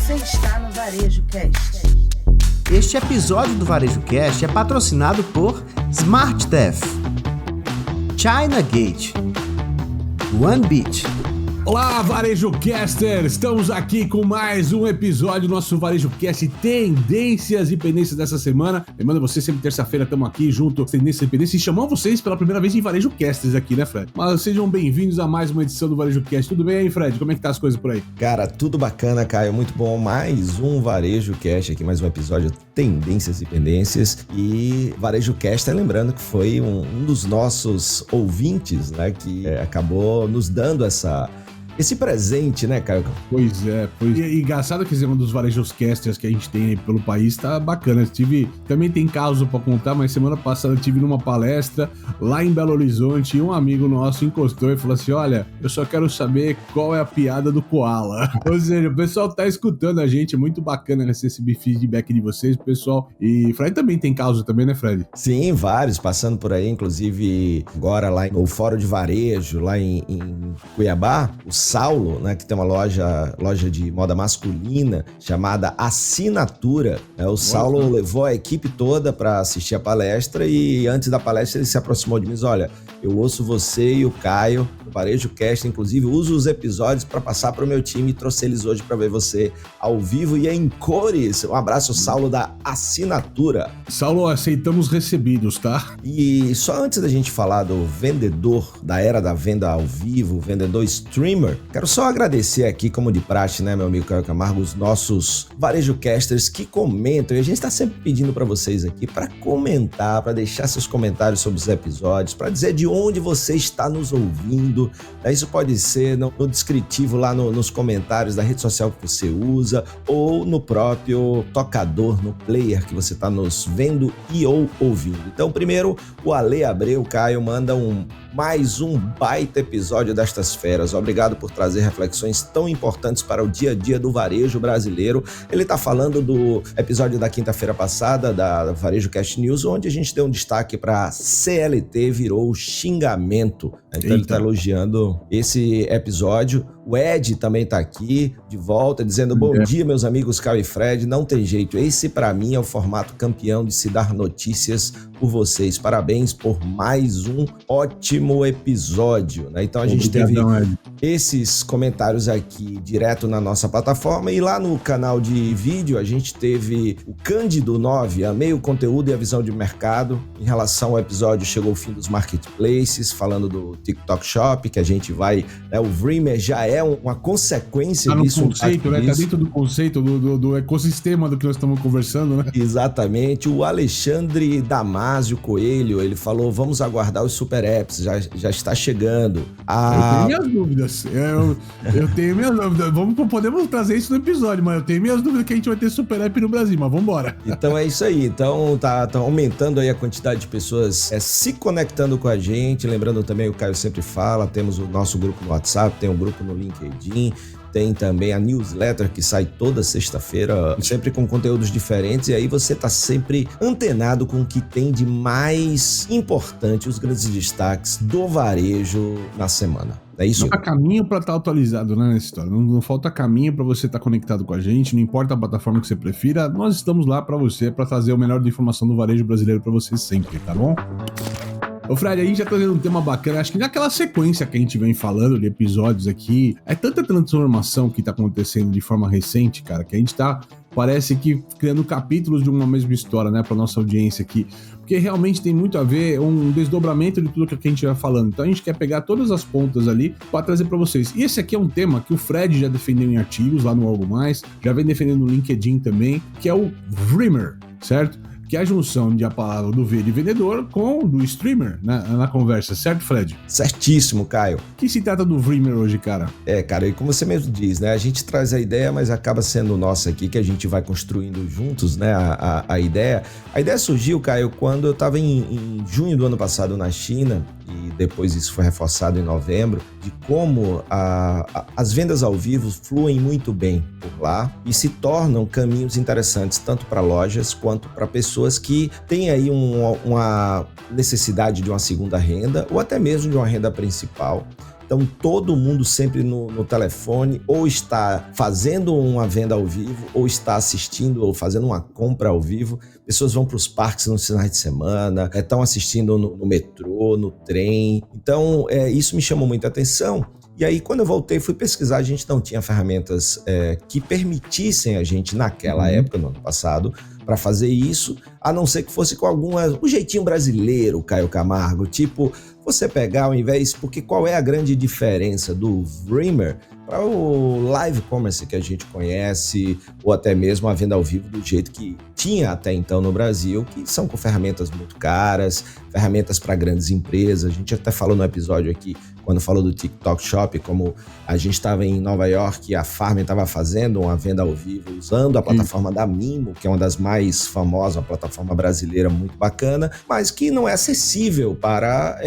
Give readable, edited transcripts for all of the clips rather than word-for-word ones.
Você está no Varejo Cast. Este episódio do Varejo Cast é patrocinado por SmartDef, China Gate, OneBeat. Olá, Varejo Caster! Estamos aqui com mais um episódio do nosso Varejo Cast Tendências e Pendências dessa semana. Lembrando você, sempre terça-feira estamos aqui junto, Tendências e Pendências, e chamamos vocês pela primeira vez em Varejo Casters aqui, né, Fred? Mas sejam bem-vindos a mais uma edição do Varejo Cast. Tudo bem aí, Fred? Como é que tá as coisas por aí? Cara, tudo bacana, Caio. Muito bom. Mais um Varejo Cast aqui, mais um episódio Tendências e Pendências. E Varejo Cast, lembrando que foi um dos nossos ouvintes, né, que acabou nos dando esse presente, né, Caio? Pois é. E engraçado que um dos varejos casters que a gente tem aí pelo país tá bacana. Também tem caso pra contar, mas semana passada eu tive numa palestra lá em Belo Horizonte e um amigo nosso encostou e falou assim: olha, eu só quero saber qual é a piada do koala. Ou seja, o pessoal tá escutando a gente, é muito bacana receber esse feedback de vocês, pessoal. E Fred também tem causa também, né, Fred? Sim, vários passando por aí, inclusive agora lá no Fórum de Varejo, lá em Cuiabá, o Saulo, né, que tem uma loja de moda masculina chamada Assinatura. O Saulo levou a equipe toda para assistir a palestra e antes da palestra ele se aproximou de mim e disse: olha, eu ouço você e o Caio do Varejo Cast, inclusive uso os episódios para passar para o meu time e trouxe eles hoje para ver você ao vivo e em cores. Um abraço, Saulo da Assinatura. Saulo, aceitamos recebidos, tá? E só antes da gente falar do vendedor, da era da venda ao vivo, vendedor streamer, quero só agradecer aqui, como de praxe, né, meu amigo Caio Camargo, os nossos Varejo Casters que comentam. E a gente está sempre pedindo para vocês aqui para comentar, para deixar seus comentários sobre os episódios, para dizer de onde você está nos ouvindo. Isso pode ser no descritivo lá nos comentários da rede social que você usa ou no próprio tocador, no player que você está nos vendo e ou ouvindo. Então, primeiro, o Ale Abreu, Caio, manda mais um baita episódio destas feras. Obrigado por trazer reflexões tão importantes para o dia a dia do varejo brasileiro. Ele está falando do episódio da quinta-feira passada, da Varejo Cast News, onde a gente deu um destaque para CLT virou xingamento. Então ele está elogiando esse episódio. O Ed também tá aqui, de volta, dizendo: bom dia, meus amigos Caio e Fred. Não tem jeito, esse pra mim é o formato campeão de se dar notícias por vocês. Parabéns por mais um ótimo episódio, né? Então a gente teve esses comentários aqui direto na nossa plataforma e lá no canal de vídeo a gente teve o Cândido 9, amei o conteúdo e a visão de mercado. Em relação ao episódio, chegou o fim dos marketplaces, falando do TikTok Shop, que a gente vai, né, o Vreemer já é uma consequência disso. Conceito, né? Tá dentro do conceito, do ecossistema do que nós estamos conversando, né? Exatamente. O Alexandre Damásio Coelho, ele falou: vamos aguardar os super apps, já está chegando. Eu tenho minhas dúvidas. Eu tenho minhas dúvidas. Podemos trazer isso no episódio, mas eu tenho minhas dúvidas que a gente vai ter super app no Brasil, mas vambora. Então é isso aí. Então tá aumentando aí a quantidade de pessoas se conectando com a gente. Lembrando também, o Caio sempre fala, temos o nosso grupo no WhatsApp, tem um grupo no LinkedIn, tem também a newsletter que sai toda sexta-feira, sempre com conteúdos diferentes, e aí você tá sempre antenado com o que tem de mais importante, os grandes destaques do varejo na semana. É isso? Não falta caminho para estar atualizado, né, nessa história. Não falta caminho para você estar conectado com a gente, não importa a plataforma que você prefira, nós estamos lá para você, para trazer o melhor de informação do varejo brasileiro para você sempre, tá bom? Ô Fred, a gente já trazendo um tema bacana, acho que naquela sequência que a gente vem falando de episódios aqui, é tanta transformação que tá acontecendo de forma recente, cara, que a gente tá, parece que criando capítulos de uma mesma história, né, pra nossa audiência aqui, porque realmente tem muito a ver, um desdobramento de tudo que a gente vai falando. Então a gente quer pegar todas as pontas ali para trazer para vocês. E esse aqui é um tema que o Fred já defendeu em artigos lá no Algo Mais, já vem defendendo no LinkedIn também, que é o Vreemer, certo? Que é a junção de a palavra do V de vendedor com do streamer, né, na conversa, certo, Fred? Certíssimo, Caio. Que se trata do Vreemer hoje, cara? Cara, e como você mesmo diz, né, a gente traz a ideia, mas acaba sendo nossa aqui, que a gente vai construindo juntos, né, a ideia. A ideia surgiu, Caio, quando eu estava em junho do ano passado na China, e depois isso foi reforçado em novembro, de como as vendas ao vivo fluem muito bem por lá e se tornam caminhos interessantes tanto para lojas quanto para pessoas que têm aí uma necessidade de uma segunda renda ou até mesmo de uma renda principal. Então todo mundo sempre no telefone ou está fazendo uma venda ao vivo ou está assistindo ou fazendo uma compra ao vivo. Pessoas vão para os parques nos finais de semana, estão assistindo no metrô, no trem. Então isso me chamou muita atenção. E aí, quando eu voltei, fui pesquisar, a gente não tinha ferramentas que permitissem a gente, naquela época, no ano passado, para fazer isso, a não ser que fosse com um jeitinho brasileiro, Caio Camargo, tipo, você pegar ao invés, porque qual é a grande diferença do Vreemer para o live commerce que a gente conhece, ou até mesmo a venda ao vivo do jeito que tinha até então no Brasil, que são com ferramentas muito caras, ferramentas para grandes empresas. A gente até falou no episódio aqui, quando falou do TikTok Shop, como a gente estava em Nova York e a Farm estava fazendo uma venda ao vivo usando a plataforma da Mimo, que é uma das mais famosas, uma plataforma brasileira muito bacana, mas que não é acessível para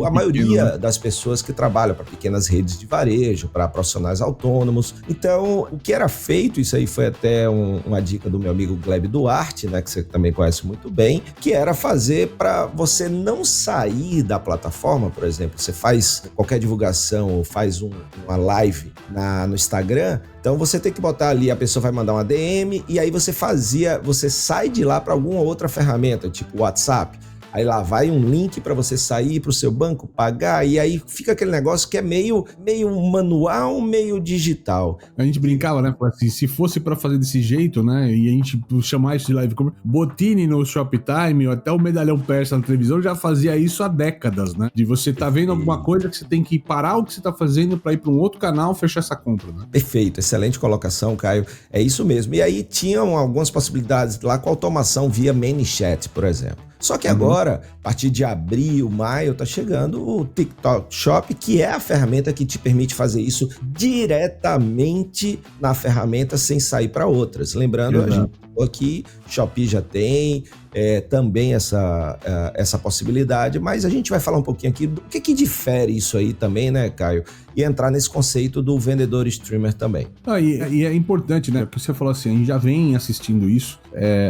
a maioria das pessoas que trabalham para pequenas redes de varejo, para profissionais autônomos. Então, o que era feito, isso aí foi até uma dica do meu amigo Gleb Duarte, né, que você também conhece muito bem, que era fazer para você não sair da plataforma. Por exemplo, você faz qualquer divulgação ou faz uma live no Instagram, então você tem que botar ali, a pessoa vai mandar uma DM e aí você sai de lá para alguma outra ferramenta, tipo WhatsApp. Aí lá vai um link para você sair para o seu banco, pagar, e aí fica aquele negócio que é meio manual, meio digital. A gente brincava, né? Assim, se fosse para fazer desse jeito, né? E a gente chamar isso de live commerce, Botini no Shoptime, ou até o Medalhão Persa na televisão já fazia isso há décadas, né? De você tá vendo alguma coisa que você tem que parar o que você tá fazendo para ir para um outro canal fechar essa compra, né? Perfeito, excelente colocação, Caio. É isso mesmo. E aí tinham algumas possibilidades lá com automação via ManyChat, por exemplo. Só que agora, a partir de abril, maio, tá chegando o TikTok Shop, que é a ferramenta que te permite fazer isso diretamente na ferramenta sem sair para outras. Lembrando, a gente aqui, Shopee já tem também essa possibilidade, mas a gente vai falar um pouquinho aqui do que difere isso aí também, né, Caio? E entrar nesse conceito do vendedor streamer também. E é importante, né? Porque você falou assim, a gente já vem assistindo isso,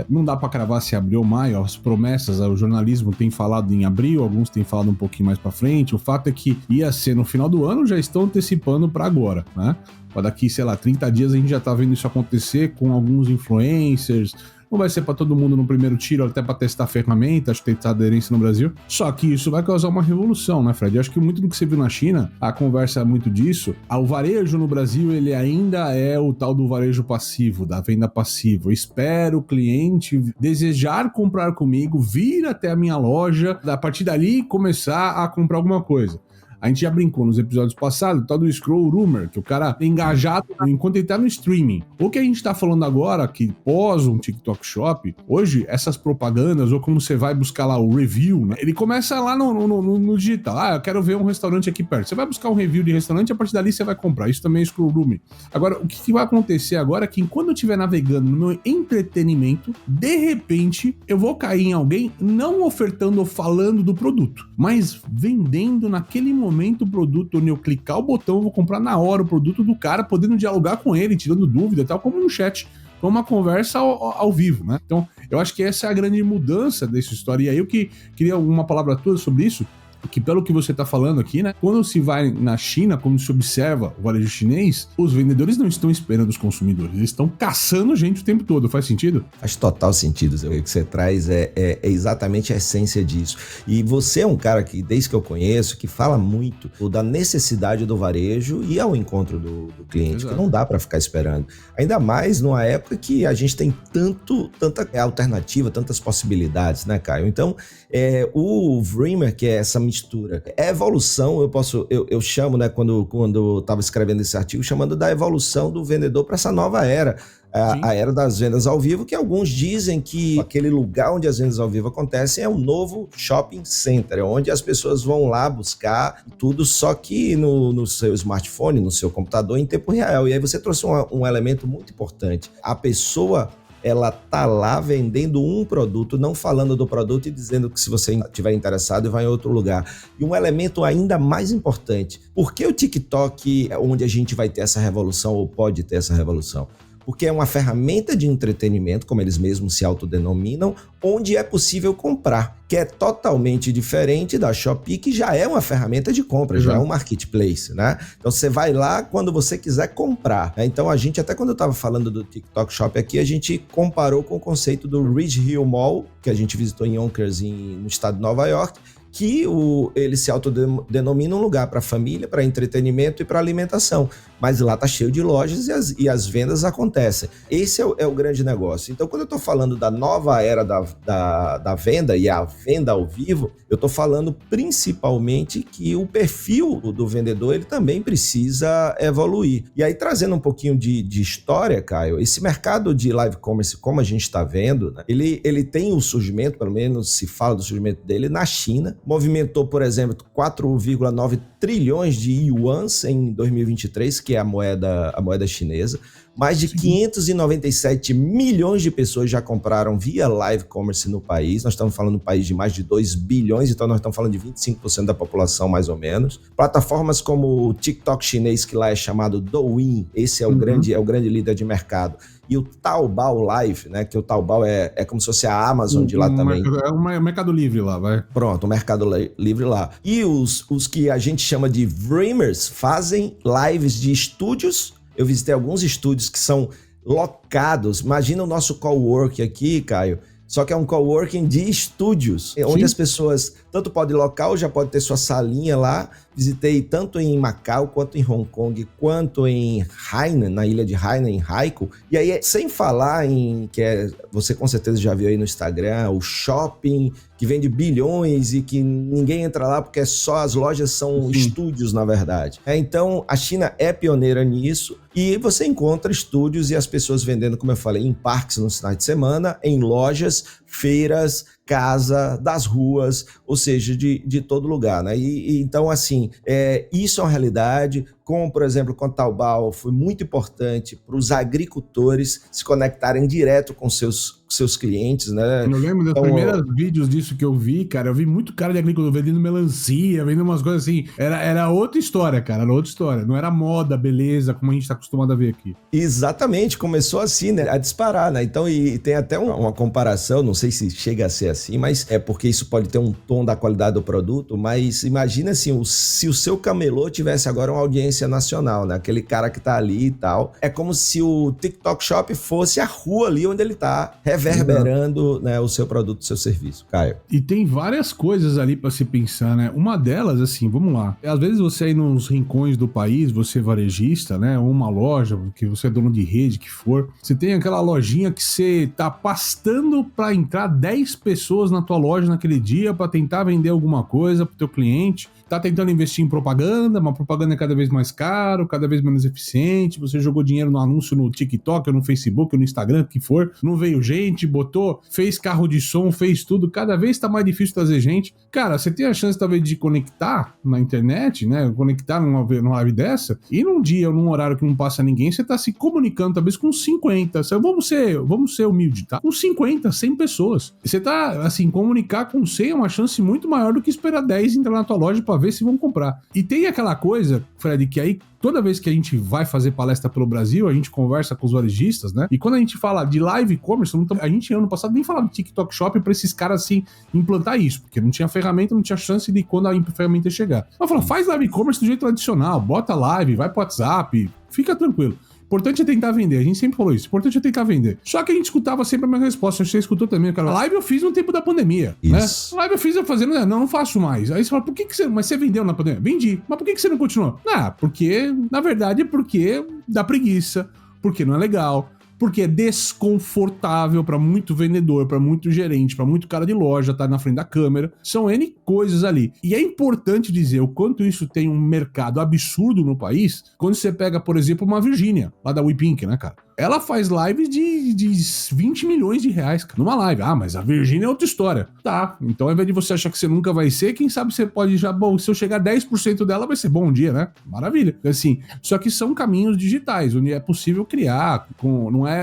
não dá para cravar se abril ou maio, as promessas, o jornalismo tem falado em abril, alguns têm falado um pouquinho mais para frente, o fato é que ia ser no final do ano, já estão antecipando para agora, né? Daqui, 30 dias a gente já tá vendo isso acontecer com alguns influencers. Não vai ser para todo mundo no primeiro tiro, até para testar a ferramenta, acho que tem aderência no Brasil. Só que isso vai causar uma revolução, né, Fred? Acho que muito do que você viu na China, a conversa é muito disso. O varejo no Brasil, ele ainda é o tal do varejo passivo, da venda passiva. Eu espero o cliente desejar comprar comigo, vir até a minha loja, a partir dali começar a comprar alguma coisa. A gente já brincou nos episódios passados, o tal do scroll rumor, que o cara é engajado enquanto ele tá no streaming. O que a gente tá falando agora, que pós um TikTok Shop, hoje, essas propagandas, ou como você vai buscar lá o review, né? Ele começa lá no digital. Eu quero ver um restaurante aqui perto. Você vai buscar um review de restaurante, a partir dali você vai comprar. Isso também é scroll rumor. Agora, o que vai acontecer agora é que enquanto eu estiver navegando no meu entretenimento, de repente, eu vou cair em alguém não ofertando ou falando do produto, mas vendendo naquele momento o produto, onde eu clicar o botão, eu vou comprar na hora o produto do cara, podendo dialogar com ele, tirando dúvida e tal, como no chat, como uma conversa ao vivo, né? Então, eu acho que essa é a grande mudança dessa história. E aí eu queria uma palavra toda sobre isso, que pelo que você está falando aqui, né? Quando se vai na China, quando se observa o varejo chinês, os vendedores não estão esperando os consumidores, eles estão caçando gente o tempo todo. Faz sentido? Faz total sentido. O que você traz é exatamente a essência disso. E você é um cara que, desde que eu conheço, que fala muito da necessidade do varejo e ao encontro do cliente, Exato. Que não dá para ficar esperando. Ainda mais numa época que a gente tem tanta alternativa, tantas possibilidades, né, Caio? Então, o Vreemer, que é essa mistura, é evolução, eu chamo, né, quando eu estava escrevendo esse artigo, chamando da evolução do vendedor para essa nova era, a era das vendas ao vivo, que alguns dizem que aquele lugar onde as vendas ao vivo acontecem é um novo shopping center, onde as pessoas vão lá buscar tudo, só que no seu smartphone, no seu computador, em tempo real. E aí você trouxe um elemento muito importante. A pessoa, ela tá lá vendendo um produto, não falando do produto e dizendo que se você estiver interessado, vai em outro lugar. E um elemento ainda mais importante, por que o TikTok é onde a gente vai ter essa revolução ou pode ter essa revolução? Porque é uma ferramenta de entretenimento, como eles mesmos se autodenominam, onde é possível comprar, que é totalmente diferente da Shopee, que já é uma ferramenta de compra, já é um marketplace, né? Então você vai lá quando você quiser comprar. Então a gente, até quando eu estava falando do TikTok Shop aqui, a gente comparou com o conceito do Ridge Hill Mall, que a gente visitou em Yonkers, no estado de Nova York, que ele se autodenomina um lugar para família, para entretenimento e para alimentação. Mas lá tá cheio de lojas e as vendas acontecem. Esse é o grande negócio. Então, quando eu estou falando da nova era da venda e a venda ao vivo, eu estou falando principalmente que o perfil do vendedor ele também precisa evoluir. E aí, trazendo um pouquinho de história, Caio, esse mercado de live commerce, como a gente está vendo, né, ele tem o surgimento, pelo menos se fala do surgimento dele, na China. Movimentou, por exemplo, 4,9 trilhões de yuans em 2023, que é a moeda chinesa. Mais de 597 milhões de pessoas já compraram via live commerce no país. Nós estamos falando de um país de mais de 2 bilhões, então nós estamos falando de 25% da população, mais ou menos. Plataformas como o TikTok chinês, que lá é chamado Douyin, esse é o grande líder de mercado. E o Taobao Live, né? Que o Taobao é como se fosse a Amazon de lá também. É o Mercado Livre lá, vai. Pronto, o Mercado Livre lá. E os que a gente chama de Dreamers fazem lives de estúdios. Eu visitei alguns estúdios que são locados. Imagina o nosso coworking aqui, Caio. Só que é um coworking de estúdios, onde as pessoas tanto podem local, já pode ter sua salinha lá. Visitei tanto em Macau, quanto em Hong Kong, quanto em Hainan, na ilha de Hainan, em Haikou. E aí, sem falar em, você com certeza já viu aí no Instagram, o shopping que vende bilhões e que ninguém entra lá porque só as lojas são estúdios, na verdade. Então, a China é pioneira nisso e você encontra estúdios e as pessoas vendendo, como eu falei, em parques nos finais de semana, em lojas, feiras, casa, das ruas, ou seja, de todo lugar, né? E então, assim, isso é uma realidade. Como, por exemplo, com o Taobao, foi muito importante para os agricultores se conectarem direto com seus clientes, né? Eu lembro dos primeiros vídeos disso que eu vi, cara, eu vi muito cara de agricultor vendendo melancia, vendendo umas coisas assim. Era outra história, cara, era outra história. Não era moda, beleza, como a gente tá acostumado a ver aqui. Exatamente, começou assim, né, a disparar, né? Então, e tem até uma comparação, não sei se chega a ser assim, mas é porque isso pode ter um tom da qualidade do produto, mas imagina assim, se o seu camelô tivesse agora uma audiência nacional, né? Aquele cara que tá ali e tal. É como se o TikTok Shop fosse a rua ali onde ele tá, reverberando, né, o seu produto, o seu serviço. Caio. E tem várias coisas ali pra se pensar, né? Uma delas, assim, vamos lá. Às vezes você aí nos rincões do país, você é varejista, né? Ou uma loja, que você é dono de rede, que for. Você tem aquela lojinha que você tá pastando pra entrar 10 pessoas na tua loja naquele dia pra tentar vender alguma coisa pro teu cliente. Tá tentando investir em propaganda, mas a propaganda é cada vez mais caro, cada vez menos eficiente. Você jogou dinheiro no anúncio no TikTok, ou no Facebook, ou no Instagram, o que for. Não veio gente, fez carro de som, fez tudo. Cada vez tá mais difícil trazer gente. Cara, você tem a chance talvez de conectar na internet, né? Conectar numa live dessa. E num dia ou num horário que não passa ninguém, você tá se comunicando talvez com 50. Vamos ser humilde, tá? Com 50, 100 pessoas. Você tá, assim, comunicar com 100 é uma chance muito maior do que esperar 10 entrar na tua loja pra ver se vão comprar. E tem aquela coisa, Fred, que aí toda vez que a gente vai fazer palestra pelo Brasil, a gente conversa com os varejistas, né? E quando a gente fala de live commerce, a gente ano passado nem falava de TikTok Shop pra esses caras assim implantar isso, porque não tinha ferramenta, não tinha chance de quando a ferramenta chegar. Mas fala, faz live commerce do jeito tradicional, bota live, vai pro WhatsApp, fica tranquilo. Importante é tentar vender, a gente sempre falou isso, importante é tentar vender. Só que a gente escutava sempre a mesma resposta, você escutou também, cara, live eu fiz no tempo da pandemia, isso. Né? Live eu fiz fazendo, não faço mais. Aí você fala, por que você, mas você vendeu na pandemia? Vendi, mas por que você não continuou? Porque, na verdade, é porque dá preguiça, porque não é legal, porque é desconfortável para muito vendedor, para muito gerente, para muito cara de loja, tá na frente da câmera. São N coisas ali. E é importante dizer o quanto isso tem um mercado absurdo no país, quando você pega, por exemplo, uma Virgínia, lá da WePink, né, cara? Ela faz lives de 20 milhões de reais, cara, numa live. Ah, mas a Virgínia é outra história. Tá, então ao invés de você achar que você nunca vai ser, quem sabe você pode já, bom, se eu chegar a 10% dela vai ser bom dia, né? Maravilha. Assim, só que são caminhos digitais, onde é possível criar,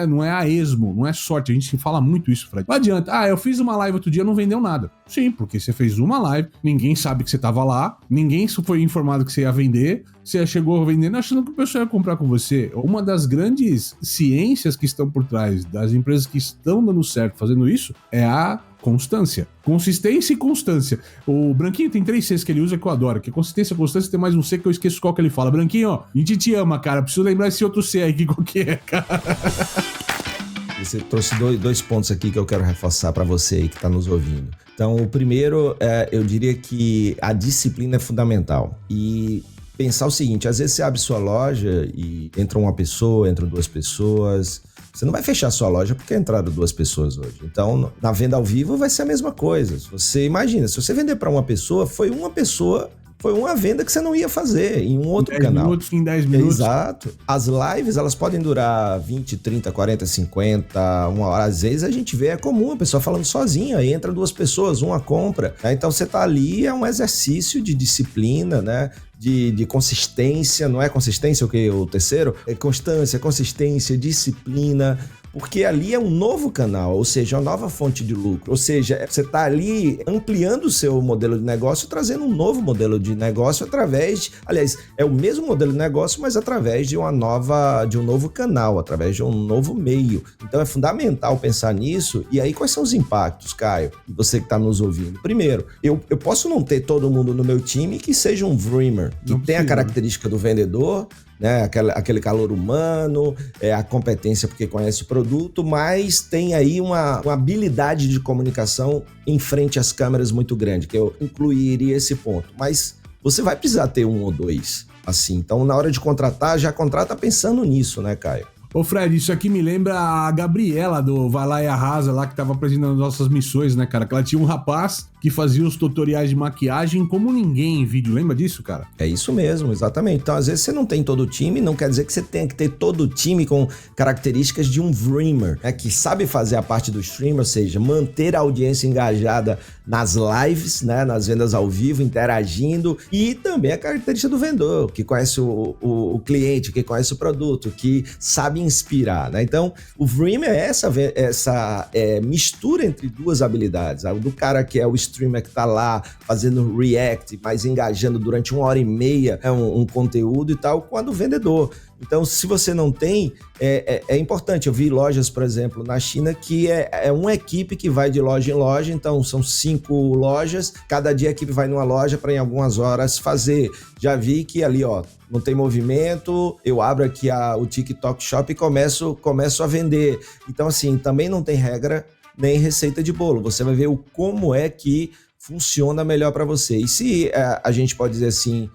não é a esmo, não é sorte, a gente fala muito isso, Fred. Não adianta, eu fiz uma live outro dia, não vendeu nada. Sim, porque você fez uma live, ninguém sabe que você tava lá, ninguém foi informado que você ia vender, você chegou vendendo achando que o pessoal ia comprar com você. Uma das grandes ciências que estão por trás das empresas que estão dando certo fazendo isso é a constância. Consistência e constância. O Branquinho tem 3 Cs que ele usa que eu adoro, que é consistência, constância, tem mais um C que eu esqueço qual que ele fala. Branquinho, ó, a gente te ama, cara. Preciso lembrar esse outro C aí, que qual que é, cara? Você trouxe dois pontos aqui que eu quero reforçar para você aí que está nos ouvindo. Então, o primeiro, eu diria que a disciplina é fundamental. E pensar o seguinte, às vezes você abre sua loja e entra uma pessoa, entram 2 pessoas. Você não vai fechar sua loja porque entraram 2 pessoas hoje. Então, na venda ao vivo vai ser a mesma coisa. Você imagina, se você vender para uma pessoa, foi uma venda que você não ia fazer em um outro canal. Em 10 minutos. Exato. As lives, elas podem durar 20, 30, 40, 50, 1 hora. Às vezes a gente vê, é comum a pessoa falando sozinha, aí entra 2 pessoas, uma compra. Né? Então você tá ali, é um exercício de disciplina, né? De consistência, não é consistência o terceiro? É constância, consistência, disciplina, porque ali é um novo canal, ou seja, uma nova fonte de lucro, ou seja, você está ali ampliando o seu modelo de negócio, trazendo um novo modelo de negócio aliás, é o mesmo modelo de negócio, mas através de um novo canal, através de um novo meio. Então é fundamental pensar nisso. E aí, quais são os impactos, Caio? E você que está nos ouvindo. Primeiro, eu posso não ter todo mundo no meu time que seja um dreamer, que tem a característica do vendedor, né? Aquele calor humano, a competência porque conhece o produto, mas tem aí uma habilidade de comunicação em frente às câmeras muito grande, que eu incluiria esse ponto. Mas você vai precisar ter 1 ou 2, assim. Então, na hora de contratar, já contrata pensando nisso, né, Caio? Ô Fred, isso aqui me lembra a Gabriela do Vai Lá e Arrasa lá, que tava apresentando nossas missões, né, cara? Que ela tinha um rapaz que fazia os tutoriais de maquiagem como ninguém em vídeo. Lembra disso, cara? É isso mesmo, exatamente. Então, às vezes você não tem todo o time, não quer dizer que você tenha que ter todo o time com características de um dreamer, né? Que sabe fazer a parte do stream, ou seja, manter a audiência engajada nas lives, né? Nas vendas ao vivo, interagindo, e também a característica do vendedor, que conhece o cliente, que conhece o produto, que sabe inspirar, né? Então, o dreamer é essa mistura entre 2 habilidades. A do cara que é o streamer que tá lá fazendo react, mas engajando durante 1h30 um conteúdo e tal, com a do vendedor. Então, se você não tem, é importante. Eu vi lojas, por exemplo, na China, que é uma equipe que vai de loja em loja, então são 5 lojas, cada dia a equipe vai numa loja para em algumas horas fazer. Já vi que ali, ó, não tem movimento, eu abro aqui o TikTok Shop e começo a vender. Então, assim, também não tem regra nem receita de bolo. Você vai ver como é que funciona melhor para você. E se a gente pode dizer assim,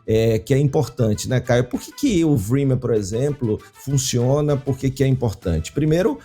que é importante, né, Caio? Por que o Dreamer, por exemplo, funciona? Por que é importante? Primeiro,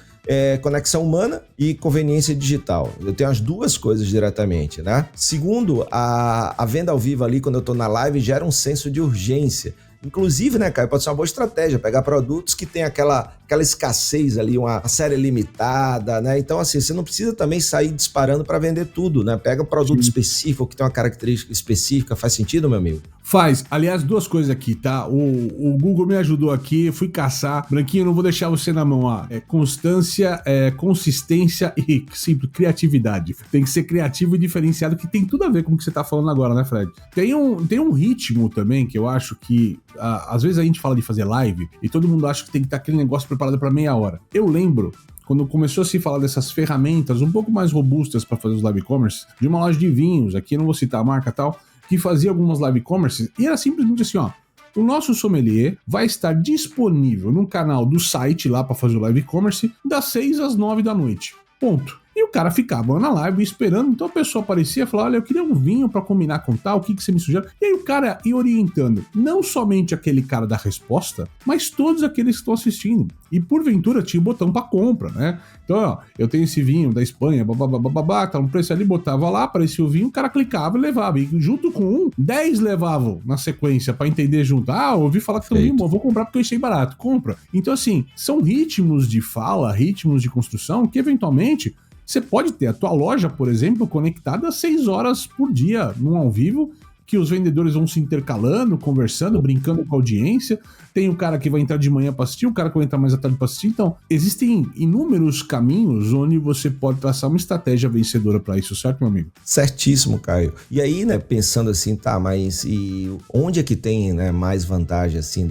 conexão humana e conveniência digital. Eu tenho as 2 coisas diretamente, né? Segundo, a venda ao vivo ali, quando eu tô na live, gera um senso de urgência. Inclusive, né, Caio, pode ser uma boa estratégia pegar produtos que tem aquela escassez ali, uma série limitada, né? Então, assim, você não precisa também sair disparando para vender tudo, né? Pega um produto específico que tem uma característica específica. Faz sentido, meu amigo? Faz. Aliás, 2 coisas aqui, tá? O Google me ajudou aqui, fui caçar. Branquinho, não vou deixar você na mão, ó. Constância, consistência e, simples, criatividade. Tem que ser criativo e diferenciado, que tem tudo a ver com o que você tá falando agora, né, Fred? Tem um ritmo também que eu acho que às vezes a gente fala de fazer live e todo mundo acha que tem que estar aquele negócio preparado para meia hora. Eu lembro, quando começou a se falar dessas ferramentas um pouco mais robustas para fazer os live commerce, de uma loja de vinhos, aqui eu não vou citar a marca e tal, que fazia algumas live commerce e era simplesmente assim, ó, o nosso sommelier vai estar disponível no canal do site lá para fazer o live commerce das 6 às 9 da noite. Ponto. E o cara ficava na live esperando, então a pessoa aparecia e falava, olha, eu queria um vinho pra combinar com tal, o que você me sugere? E aí o cara ia orientando, não somente aquele cara da resposta, mas todos aqueles que estão assistindo. E porventura tinha o botão pra compra, né? Então, ó, eu tenho esse vinho da Espanha, babá, tá um preço ali, botava lá, aparecia o vinho, o cara clicava e levava. E junto com 10 levavam na sequência pra entender junto. Ah, eu ouvi falar que tem um vinho bom, vou comprar porque eu achei barato. Compra. Então, assim, são ritmos de fala, ritmos de construção que eventualmente você pode ter a tua loja, por exemplo, conectada 6 horas por dia num ao vivo, que os vendedores vão se intercalando, conversando, brincando com a audiência. Tem o cara que vai entrar de manhã para assistir, o cara que vai entrar mais à tarde para assistir. Então, existem inúmeros caminhos onde você pode traçar uma estratégia vencedora para isso, certo, meu amigo? Certíssimo, Caio. E aí, né, pensando assim, tá, mas e onde é que tem, né, mais vantagem, assim,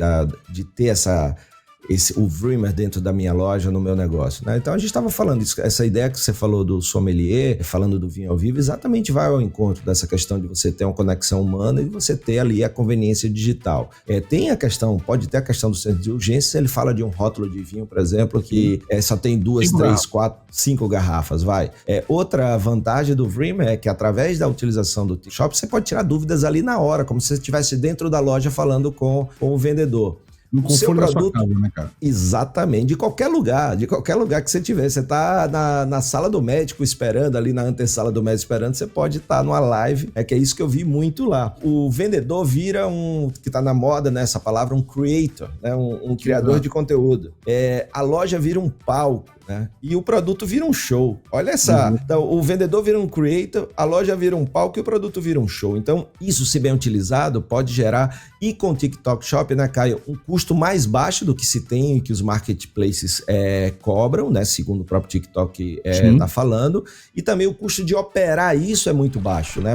de ter o Dreamer dentro da minha loja, no meu negócio, né? Então a gente estava falando isso, essa ideia que você falou do sommelier, falando do vinho ao vivo, exatamente vai ao encontro dessa questão de você ter uma conexão humana e de você ter ali a conveniência digital. Pode ter a questão do centro de urgência, ele fala de um rótulo de vinho, por exemplo, que só tem 2, 3, 4, 5 garrafas, vai. Outra vantagem do Dreamer é que através da utilização do TikTok, você pode tirar dúvidas ali na hora, como se você estivesse dentro da loja falando com o vendedor. No conforto da sua casa, né, cara? Exatamente, de qualquer lugar que você tiver. Você tá na sala do médico esperando, ali na antessala do médico esperando, você pode estar numa live, que é isso que eu vi muito lá. O vendedor vira que tá na moda, né, essa palavra, um creator, né, um criador de conteúdo. A loja vira um palco, né, e o produto vira um show. Olha essa, então, o vendedor vira um creator, a loja vira um palco e o produto vira um show. Então, isso, se bem utilizado, pode gerar, e com o TikTok Shop, né, Caio, um custo mais baixo do que se tem e que os marketplaces cobram, né, segundo o próprio TikTok tá falando, e também o custo de operar isso é muito baixo, né?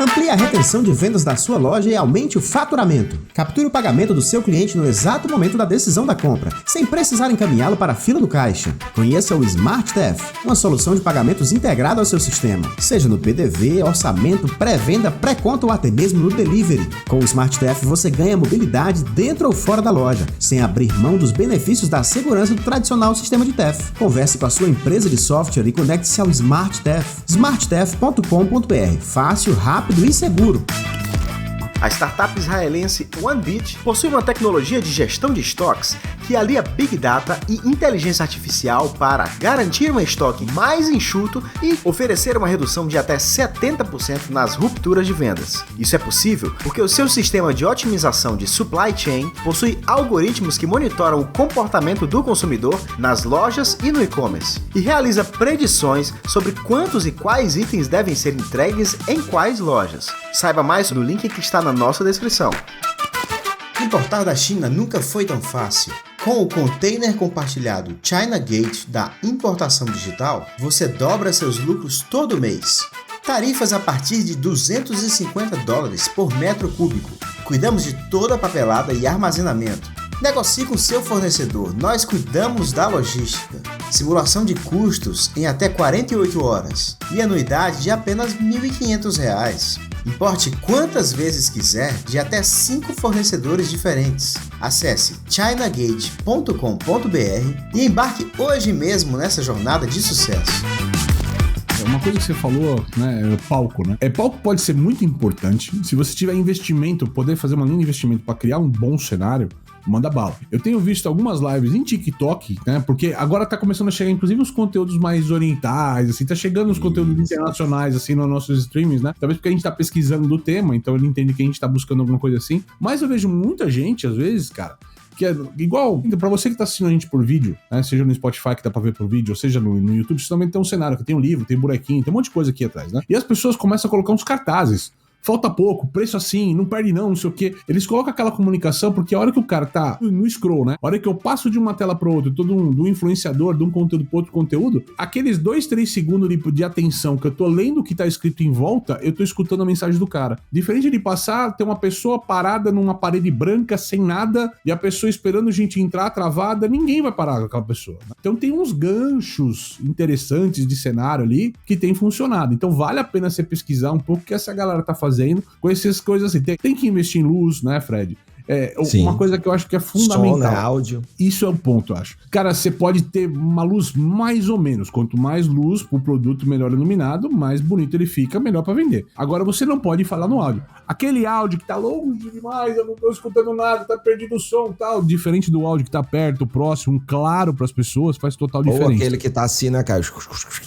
Amplie a retenção de vendas da sua loja e aumente o faturamento. Capture o pagamento do seu cliente no exato momento da decisão da compra, sem precisar encaminhá-lo para a fila do caixa. Conheça o SmartTef, uma solução de pagamentos integrada ao seu sistema, seja no PDV, orçamento, pré-venda, pré-conta ou até mesmo no delivery. Com o SmartTef você ganha mobilidade dentro ou fora da loja, sem abrir mão dos benefícios da segurança do tradicional sistema de TEF. Converse com a sua empresa de software e conecte-se ao SmartTef. smarttef.com.br. Fácil, rápido e seguro. A startup israelense OneBeat possui uma tecnologia de gestão de estoques que alia Big Data e inteligência artificial para garantir um estoque mais enxuto e oferecer uma redução de até 70% nas rupturas de vendas. Isso é possível porque o seu sistema de otimização de supply chain possui algoritmos que monitoram o comportamento do consumidor nas lojas e no e-commerce e realiza predições sobre quantos e quais itens devem ser entregues em quais lojas. Saiba mais no link que está na nossa descrição. Importar da China nunca foi tão fácil. Com o container compartilhado China Gate da importação digital, você dobra seus lucros todo mês. Tarifas a partir de $250 por metro cúbico. Cuidamos de toda a papelada e armazenamento. Negocie com seu fornecedor, nós cuidamos da logística. Simulação de custos em até 48 horas e anuidade de apenas R$ 1.500. Importe quantas vezes quiser de até 5 fornecedores diferentes. Acesse chinagate.com.br e embarque hoje mesmo nessa jornada de sucesso. Uma coisa que você falou, né, é o palco, né? Palco pode ser muito importante. Se você tiver investimento, poder fazer uma linha de investimento para criar um bom cenário, manda bala. Eu tenho visto algumas lives em TikTok, né? Porque agora tá começando a chegar, inclusive, os conteúdos mais orientais, assim, tá chegando os conteúdos internacionais, assim, nos nossos streamings, né? Talvez porque a gente tá pesquisando do tema, então ele entende que a gente tá buscando alguma coisa assim. Mas eu vejo muita gente, às vezes, cara, que é igual, pra você que tá assistindo a gente por vídeo, né, seja no Spotify que dá pra ver por vídeo, ou seja no YouTube, você também tem um cenário, que tem um livro, tem um buraquinho, tem um monte de coisa aqui atrás, né? E as pessoas começam a colocar uns cartazes. Falta pouco, preço assim, não perde não sei o quê. Eles colocam aquela comunicação porque a hora que o cara tá no scroll, né? A hora que eu passo de uma tela pra outra, do influenciador, de um conteúdo pra outro conteúdo, aqueles 2, 3 segundos de atenção que eu tô lendo o que tá escrito em volta, eu tô escutando a mensagem do cara. Diferente de passar, ter uma pessoa parada numa parede branca, sem nada, e a pessoa esperando gente entrar travada, ninguém vai parar com aquela pessoa, né? Então tem uns ganchos interessantes de cenário ali que tem funcionado. Então vale a pena você pesquisar um pouco o que essa galera tá fazendo com essas coisas assim. Tem que investir em luz, né, Fred? Uma coisa que eu acho que é fundamental. Som, né? Áudio. Isso é o ponto, eu acho. Cara, você pode ter uma luz mais ou menos. Quanto mais luz pro produto melhor iluminado, mais bonito ele fica, melhor pra vender. Agora, você não pode falar no áudio. Aquele áudio que tá longe demais, eu não tô escutando nada, tá perdido o som e tal. Diferente do áudio que tá perto, próximo, claro pras pessoas, faz total diferença. Ou aquele que tá assim, né, cara?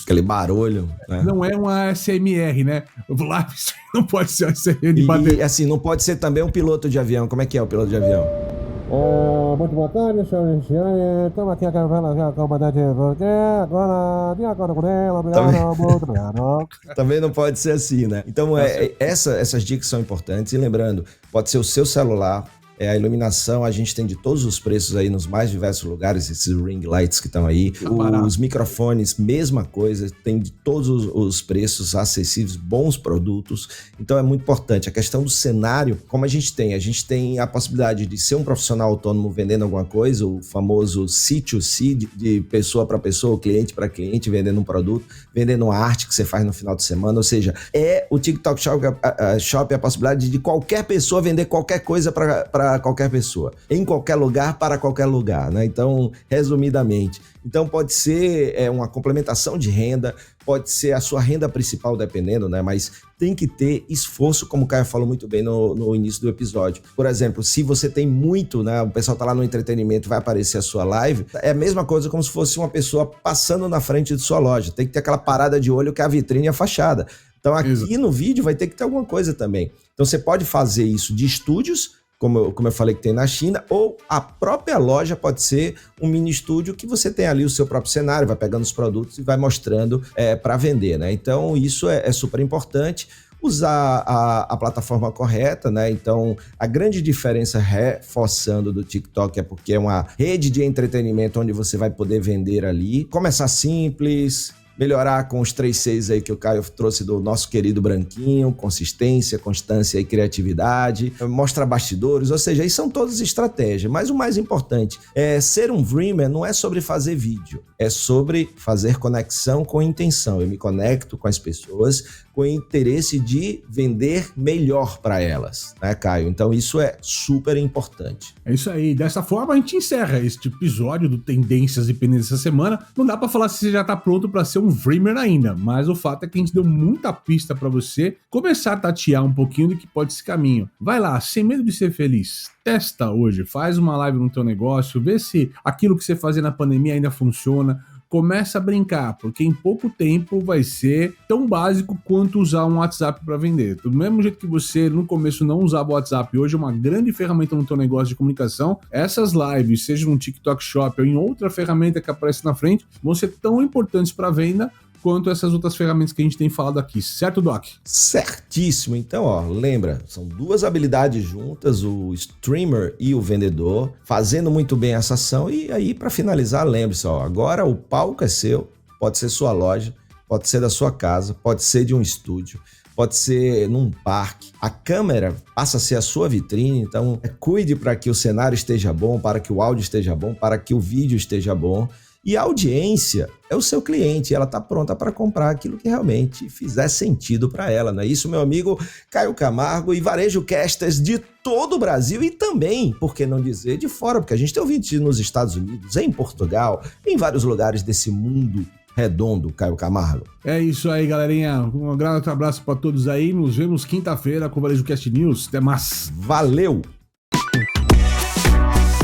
Aquele barulho, né? Não é uma ASMR, né? Lá não pode ser ASMR de bater. E assim, não pode ser também um piloto de avião. Como é que é o piloto de avião? Muito boa tarde, senhor Gianni. Estamos aqui a comandante agora com ela, obrigado, muito obrigado. Também não pode ser assim, né? Então, essas dicas são importantes. E lembrando, pode ser o seu celular, a iluminação, a gente tem de todos os preços aí nos mais diversos lugares, esses ring lights que estão aí. Os microfones, mesma coisa, tem de todos os preços acessíveis, bons produtos. Então é muito importante. A questão do cenário, como a gente tem a possibilidade de ser um profissional autônomo vendendo alguma coisa, o famoso C2C, de pessoa para pessoa, cliente para cliente, vendendo um produto, vendendo uma arte que você faz no final de semana. Ou seja, o TikTok Shop a possibilidade de qualquer pessoa vender qualquer coisa para qualquer pessoa, em qualquer lugar, para qualquer lugar, né? Então, resumidamente, pode ser uma complementação de renda, pode ser a sua renda principal, dependendo, né? Mas tem que ter esforço, como o Caio falou muito bem no início do episódio. Por exemplo, se você tem muito, né? O pessoal tá lá no entretenimento, vai aparecer a sua live, é a mesma coisa como se fosse uma pessoa passando na frente de sua loja. Tem que ter aquela parada de olho que é a vitrine e a fachada. Então, aqui no vídeo vai ter que ter alguma coisa também. Então, você pode fazer isso de estúdios, como eu falei que tem na China, ou a própria loja pode ser um mini estúdio que você tem ali o seu próprio cenário, vai pegando os produtos e vai mostrando para vender, né? Então, isso é super importante. Usar a plataforma correta, né? Então, a grande diferença, reforçando, do TikTok é porque é uma rede de entretenimento onde você vai poder vender ali. Começar simples, melhorar com os 3 Cs aí que o Caio trouxe do nosso querido Branquinho: consistência, constância e criatividade, mostrar bastidores, ou seja, aí são todas estratégias. Mas o mais importante ser um dreamer não é sobre fazer vídeo, é sobre fazer conexão com intenção. Eu me conecto com as pessoas com o interesse de vender melhor para elas, né, Caio? Então isso é super importante. É isso aí. Dessa forma a gente encerra este episódio do Tendências e Pendências dessa semana. Não dá para falar se você já tá pronto para ser um dreamer ainda, mas o fato é que a gente deu muita pista para você começar a tatear um pouquinho do que pode ser caminho. Vai lá, sem medo de ser feliz. Testa hoje, faz uma live no teu negócio, vê se aquilo que você fazia na pandemia ainda funciona. Começa a brincar, porque em pouco tempo vai ser tão básico quanto usar um WhatsApp para vender. Do mesmo jeito que você no começo não usava o WhatsApp, hoje é uma grande ferramenta no teu negócio de comunicação, essas lives, seja no TikTok Shop ou em outra ferramenta que aparece na frente, vão ser tão importantes para a venda quanto essas outras ferramentas que a gente tem falado aqui, certo, Doc? Certíssimo. Então, lembra, são 2 habilidades juntas, o streamer e o vendedor, fazendo muito bem essa ação. E aí, para finalizar, lembre-se, agora o palco é seu, pode ser sua loja, pode ser da sua casa, pode ser de um estúdio, pode ser num parque. A câmera passa a ser a sua vitrine, então cuide para que o cenário esteja bom, para que o áudio esteja bom, para que o vídeo esteja bom. E a audiência é o seu cliente, ela está pronta para comprar aquilo que realmente fizer sentido para ela, não é isso, meu amigo Caio Camargo e Varejo Casters de todo o Brasil e também, por que não dizer, de fora, porque a gente tem ouvintes nos Estados Unidos, em Portugal, em vários lugares desse mundo redondo, Caio Camargo. É isso aí, galerinha. Um grande abraço para todos aí. Nos vemos quinta-feira com o Varejo Cast News. Até mais. Valeu!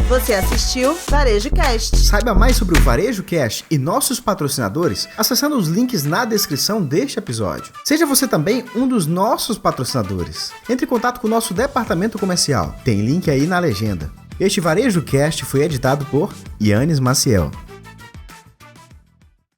Você assistiu Varejo Cast. Saiba mais sobre o Varejo Cast e nossos patrocinadores acessando os links na descrição deste episódio. Seja você também um dos nossos patrocinadores. Entre em contato com o nosso departamento comercial. Tem link aí na legenda. Este Varejo Cast foi editado por Yannis Maciel.